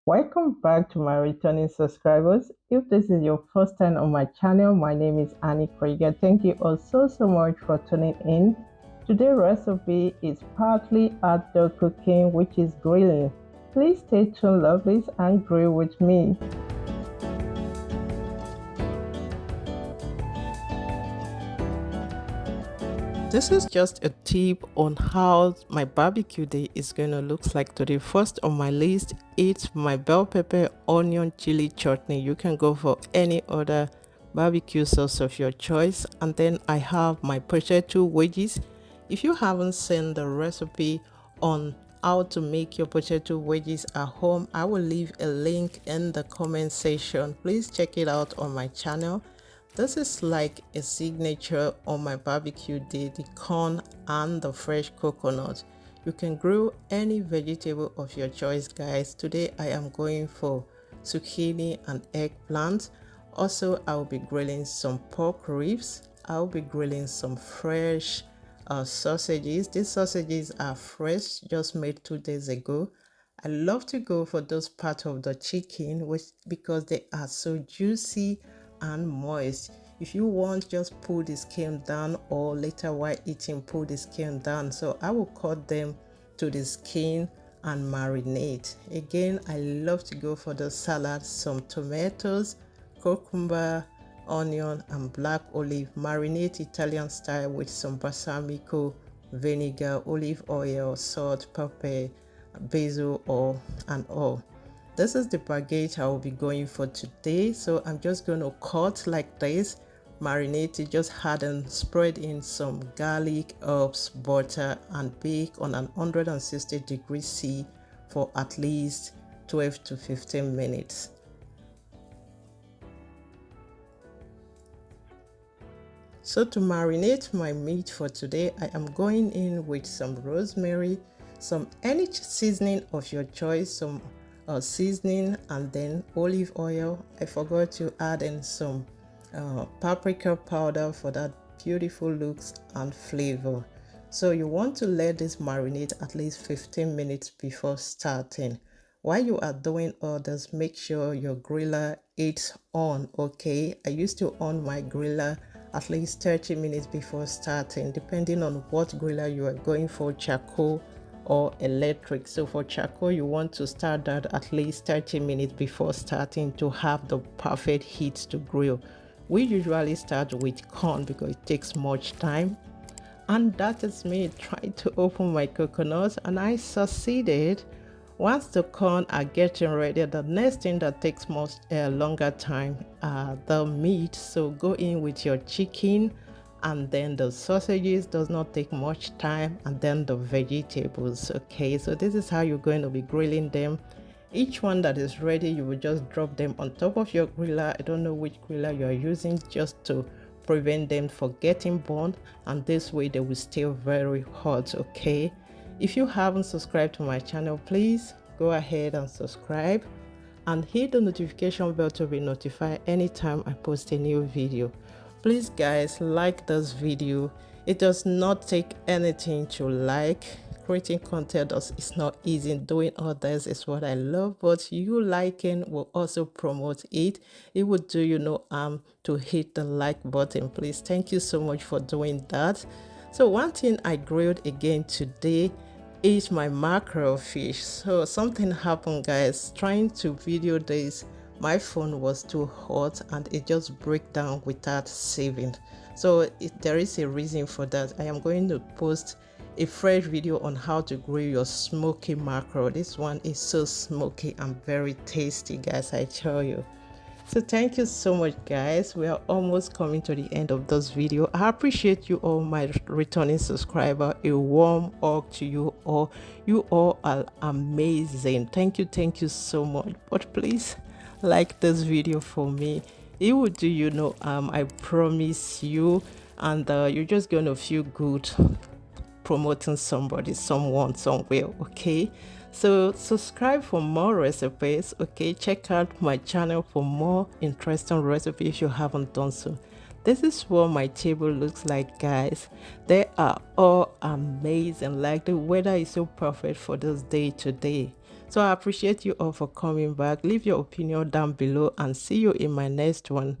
Welcome back to my returning subscribers. If this is your first time on my channel, my name is Annie Krieger. Thank you all so much for tuning in. Today's recipe is partly outdoor cooking, which is grilling. Please stay tuned, lovelies, and grill with me. This is just a tip on how my barbecue day is going to look like today. First on my list is my bell pepper onion chili chutney. You can go for any other barbecue sauce of your choice. And then I have my potato wedges. If you haven't seen the recipe on how to make your potato wedges at home, I will leave a link in the comment section. Please check it out on my channel. This is like a signature on my barbecue day, the corn and the fresh coconut. You can grill any vegetable of your choice, guys. Today I am going for zucchini and eggplant. Also, I'll be grilling some pork ribs. I'll be grilling some fresh sausages. These sausages are fresh, just made 2 days ago. I love to go for those parts of the chicken because they are so juicy and moist. If you want, just pull the skin down, or later while eating pull the skin down. So I will cut them to the skin and marinate. Again, I love to go for the salad, some tomatoes, cucumber, onion and black olive. Marinate Italian style with some balsamico vinegar, olive oil, salt, pepper, basil oil and all. This is the baguette I will be going for today. So I'm just going to cut like this, marinate it, just add and spread in some garlic, herbs, butter and bake on an 160 degrees C for at least 12 to 15 minutes. So to marinate my meat for today, I am going in with some rosemary, some any seasoning of your choice, some seasoning, and then olive oil. I forgot to add in some paprika powder for that beautiful looks and flavor. So you want to let this marinate at least 15 minutes before starting. While you are doing all this, make sure your griller is on. Okay, I used to on my griller at least 30 minutes before starting, depending on what griller you are going for, charcoal or electric. So for charcoal, you want to start that at least 30 minutes before starting to have the perfect heat to grill. We usually start with corn because it takes much time. And that is me trying to open my coconut, and I succeeded. Once the corn are getting ready, the next thing that takes much longer time are the meat. So go in with your chicken, and then the sausages does not take much time, and then the vegetables. Okay, so this is how you're going to be grilling them. Each one that is ready, you will just drop them on top of your griller. I don't know which griller you are using, just to prevent them from getting burned, and this way they will stay very hot. Okay, if you haven't subscribed to my channel, please go ahead and subscribe and hit the notification bell to be notified anytime I post a new video. Please guys, like this video. It does not take anything to like. Creating content is not easy. Doing all this is what I love, but you liking will also promote it. It would do you no harm to hit the like button. Please, thank you so much for doing that. So one thing I grilled again today is my mackerel fish. So something happened, guys. Trying to video this, my phone was too hot and it just break down without saving. So there is a reason for that. I am going to post a fresh video on how to grill your smoky mackerel. This one is so smoky and very tasty, guys, I tell you. So thank you so much, guys. We are almost coming to the end of this video. I appreciate you all, my returning subscriber. A warm hug to you all. You all are amazing. Thank you so much. But please like this video for me. It will do you no harm, I promise you. And you're just gonna feel good promoting somebody, someone, somewhere. Okay, so subscribe for more recipes. Okay, check out my channel for more interesting recipes if you haven't done so. This is what my table looks like, guys. They are all amazing. Like the weather is so perfect for this day today. So I appreciate you all for coming back. Leave your opinion down below and see you in my next one.